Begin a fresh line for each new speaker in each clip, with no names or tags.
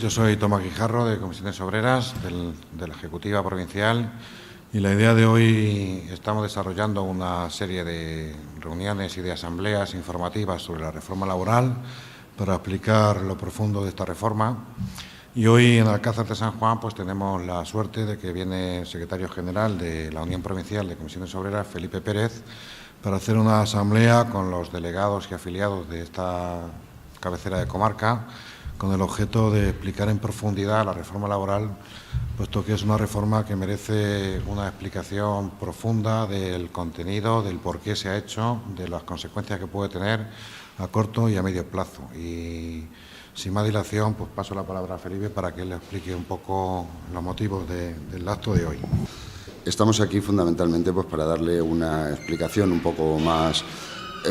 Yo soy Tomás Guijarro, de Comisiones Obreras, de la Ejecutiva Provincial, y la idea de hoy estamos desarrollando una serie de reuniones y de asambleas informativas sobre la reforma laboral para explicar lo profundo de esta reforma. Y hoy en Alcázar de San Juan pues tenemos la suerte de que viene el secretario general de la Unión Provincial de Comisiones Obreras, Felipe Pérez, para hacer una asamblea con los delegados y afiliados de esta cabecera de comarca, con el objeto de explicar en profundidad la reforma laboral, puesto que es una reforma que merece una explicación profunda del contenido, del por qué se ha hecho, de las consecuencias que puede tener a corto y a medio plazo. Y sin más dilación, pues paso la palabra a Felipe para que él le explique un poco los motivos del acto de hoy.
Estamos aquí fundamentalmente pues para darle una explicación un poco más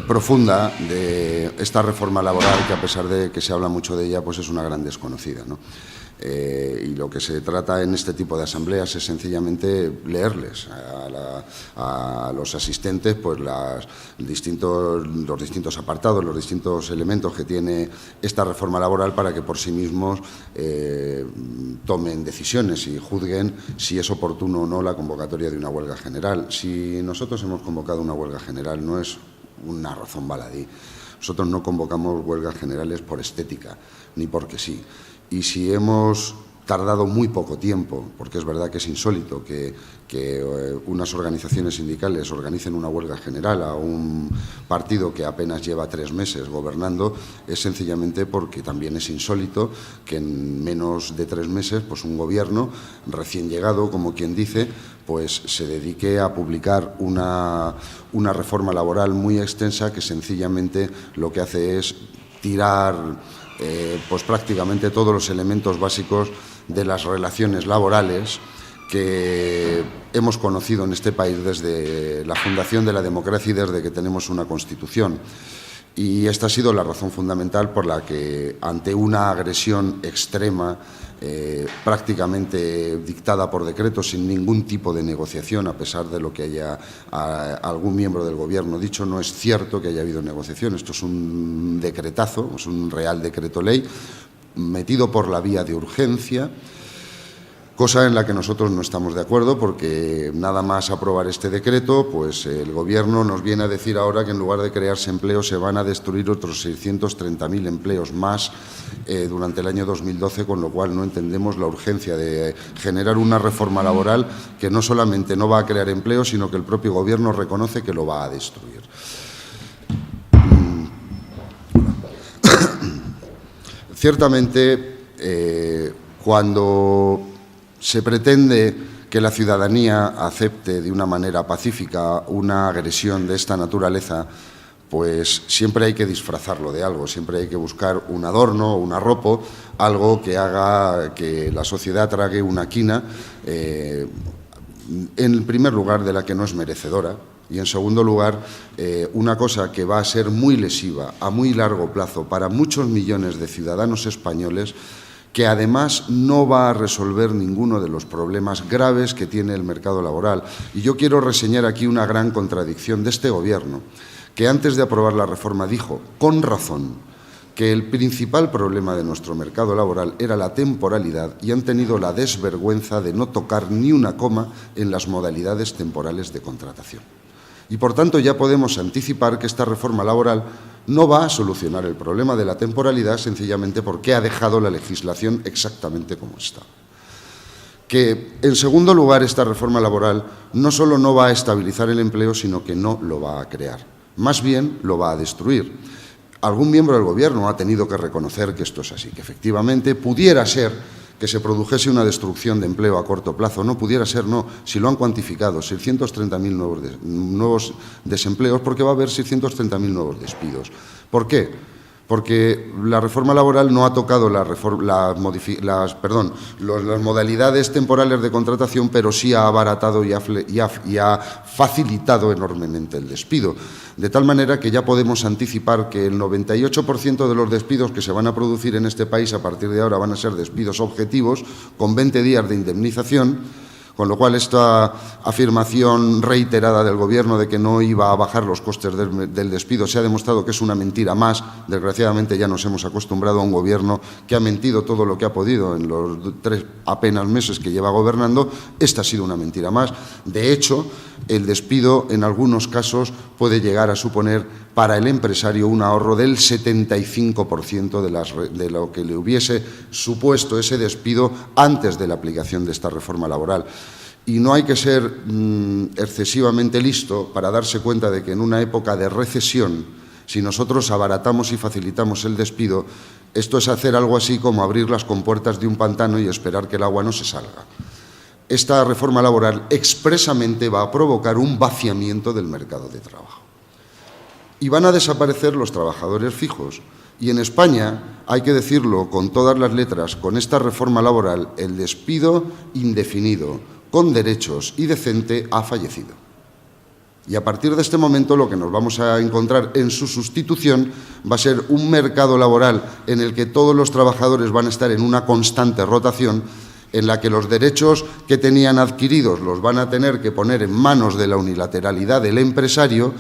profunda de esta reforma laboral, que a pesar de que se habla mucho de ella, pues es una gran desconocida, ¿no? Y lo que se trata en este tipo de asambleas es sencillamente leerles a los asistentes pues los distintos apartados, los distintos elementos que tiene esta reforma laboral, para que por sí mismos tomen decisiones y juzguen si es oportuno o no la convocatoria de una huelga general. Si nosotros hemos convocado una huelga general, no es una razón baladí. Nosotros no convocamos huelgas generales por estética, ni porque sí. Y si hemos tardado muy poco tiempo, porque es verdad que es insólito que unas organizaciones sindicales organicen una huelga general a un partido que apenas lleva 3 meses gobernando, es sencillamente porque también es insólito que en menos de 3 meses pues un gobierno recién llegado, como quien dice, pues se dedique a publicar una reforma laboral muy extensa, que sencillamente lo que hace es tirar pues prácticamente todos los elementos básicos de las relaciones laborales que hemos conocido en este país desde la fundación de la democracia y desde que tenemos una Constitución. Y esta ha sido la razón fundamental por la que, ante una agresión extrema, prácticamente dictada por decreto, sin ningún tipo de negociación, a pesar de lo que haya algún miembro del Gobierno dicho, no es cierto que haya habido negociación. Esto es un decretazo, es un real decreto ley, metido por la vía de urgencia, cosa en la que nosotros no estamos de acuerdo, porque nada más aprobar este decreto, pues el Gobierno nos viene a decir ahora que en lugar de crearse empleos se van a destruir otros 630.000 empleos más durante el año 2012, con lo cual no entendemos la urgencia de generar una reforma laboral que no solamente no va a crear empleo, sino que el propio Gobierno reconoce que lo va a destruir. Ciertamente, cuando se pretende que la ciudadanía acepte de una manera pacífica una agresión de esta naturaleza, pues siempre hay que disfrazarlo de algo, siempre hay que buscar un adorno o un arropo, algo que haga que la sociedad trague una quina, en primer lugar, de la que no es merecedora, y en segundo lugar, una cosa que va a ser muy lesiva a muy largo plazo para muchos millones de ciudadanos españoles, que además no va a resolver ninguno de los problemas graves que tiene el mercado laboral. Y yo quiero reseñar aquí una gran contradicción de este Gobierno, que antes de aprobar la reforma dijo, con razón, que el principal problema de nuestro mercado laboral era la temporalidad, y han tenido la desvergüenza de no tocar ni una coma en las modalidades temporales de contratación. Y, por tanto, ya podemos anticipar que esta reforma laboral no va a solucionar el problema de la temporalidad, sencillamente porque ha dejado la legislación exactamente como está. Que, en segundo lugar, esta reforma laboral no solo no va a estabilizar el empleo, sino que no lo va a crear. Más bien, lo va a destruir. Algún miembro del Gobierno ha tenido que reconocer que esto es así, que efectivamente pudiera ser que se produjese una destrucción de empleo a corto plazo. No pudiera ser, no, si lo han cuantificado, 630.000 nuevos desempleos, porque va a haber 630.000 nuevos despidos. ¿Por qué? Porque la reforma laboral no ha tocado las modalidades temporales de contratación, pero sí ha abaratado y ha facilitado enormemente el despido. De tal manera que ya podemos anticipar que el 98% de los despidos que se van a producir en este país a partir de ahora van a ser despidos objetivos, con 20 días de indemnización, Con lo cual, esta afirmación reiterada del Gobierno de que no iba a bajar los costes del despido se ha demostrado que es una mentira más. Desgraciadamente, ya nos hemos acostumbrado a un Gobierno que ha mentido todo lo que ha podido en los 3 apenas meses que lleva gobernando. Esta ha sido una mentira más. De hecho, el despido, en algunos casos, puede llegar a suponer para el empresario un ahorro del 75% de lo que le hubiese supuesto ese despido antes de la aplicación de esta reforma laboral. Y no hay que ser excesivamente listo para darse cuenta de que en una época de recesión, si nosotros abaratamos y facilitamos el despido, esto es hacer algo así como abrir las compuertas de un pantano y esperar que el agua no se salga. Esta reforma laboral expresamente va a provocar un vaciamiento del mercado de trabajo. Y van a desaparecer los trabajadores fijos. Y en España, hay que decirlo con todas las letras, con esta reforma laboral, el despido indefinido, con derechos y decente, ha fallecido. Y a partir de este momento lo que nos vamos a encontrar en su sustitución va a ser un mercado laboral en el que todos los trabajadores van a estar en una constante rotación, en la que los derechos que tenían adquiridos los van a tener que poner en manos de la unilateralidad del empresario.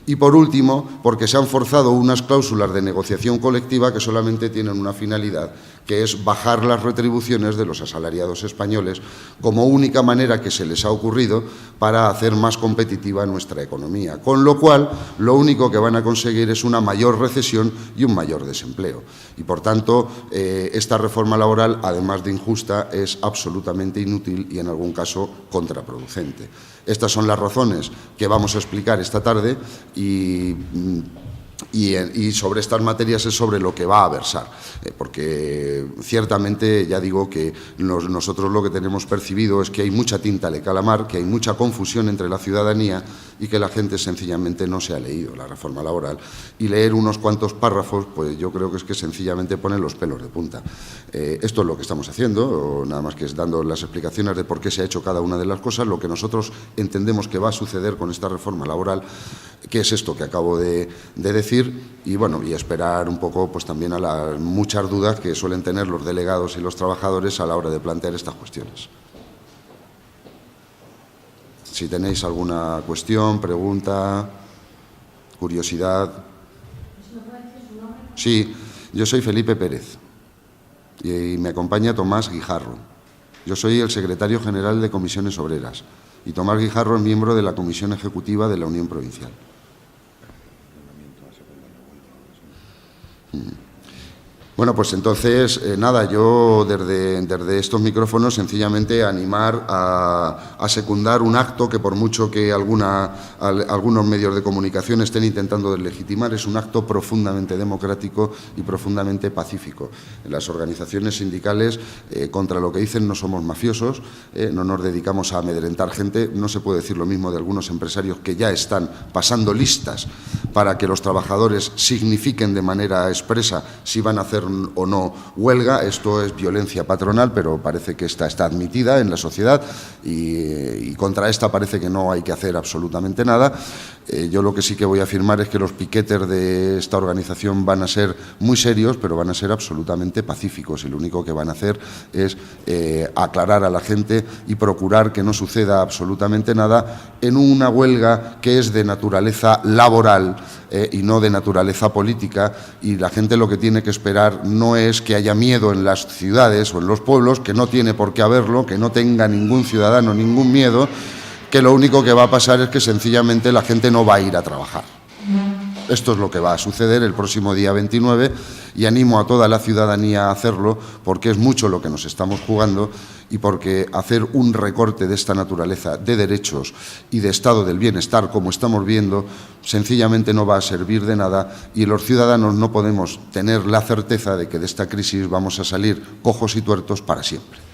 Y, por último, porque se han forzado unas cláusulas de negociación colectiva que solamente tienen una finalidad, que es bajar las retribuciones de los asalariados españoles como única manera que se les ha ocurrido para hacer más competitiva nuestra economía. Con lo cual, lo único que van a conseguir es una mayor recesión y un mayor desempleo. Y, por tanto, esta reforma laboral, además de injusta, es absolutamente inútil y, en algún caso, contraproducente. Estas son las razones que vamos a explicar esta tarde y sobre estas materias es sobre lo que va a versar, porque ciertamente ya digo que nosotros lo que tenemos percibido es que hay mucha tinta de calamar, que hay mucha confusión entre la ciudadanía y que la gente sencillamente no se ha leído la reforma laboral, y leer unos cuantos párrafos, pues yo creo que es que sencillamente ponen los pelos de punta. Esto es lo que estamos haciendo, nada más que es dando las explicaciones de por qué se ha hecho cada una de las cosas, lo que nosotros entendemos que va a suceder con esta reforma laboral, que es esto que acabo de decir, y bueno, y esperar un poco pues también a las muchas dudas que suelen tener los delegados y los trabajadores a la hora de plantear estas cuestiones. Si tenéis alguna cuestión, pregunta, curiosidad. Sí, yo soy Felipe Pérez y me acompaña Tomás Guijarro. Yo soy el secretario general de Comisiones Obreras y Tomás Guijarro es miembro de la Comisión Ejecutiva de la Unión Provincial. Bueno, pues entonces, nada, yo desde estos micrófonos sencillamente animar a secundar un acto que por mucho que algunos medios de comunicación estén intentando deslegitimar, es un acto profundamente democrático y profundamente pacífico. Las organizaciones sindicales, contra lo que dicen, no somos mafiosos, no nos dedicamos a amedrentar gente. No se puede decir lo mismo de algunos empresarios que ya están pasando listas para que los trabajadores signifiquen de manera expresa si van a hacer o no huelga. Esto es violencia patronal, pero parece que esta está admitida en la sociedad y contra esta parece que no hay que hacer absolutamente nada. Yo lo que sí que voy a afirmar es que los piquetes de esta organización van a ser muy serios, pero van a ser absolutamente pacíficos y lo único que van a hacer es aclarar a la gente y procurar que no suceda absolutamente nada en una huelga que es de naturaleza laboral y no de naturaleza política, y la gente lo que tiene que esperar no es que haya miedo en las ciudades o en los pueblos, que no tiene por qué haberlo, que no tenga ningún ciudadano ningún miedo, que lo único que va a pasar es que sencillamente la gente no va a ir a trabajar. Esto es lo que va a suceder el próximo día 29 y animo a toda la ciudadanía a hacerlo porque es mucho lo que nos estamos jugando y porque hacer un recorte de esta naturaleza de derechos y de estado del bienestar, como estamos viendo, sencillamente no va a servir de nada y los ciudadanos no podemos tener la certeza de que de esta crisis vamos a salir cojos y tuertos para siempre.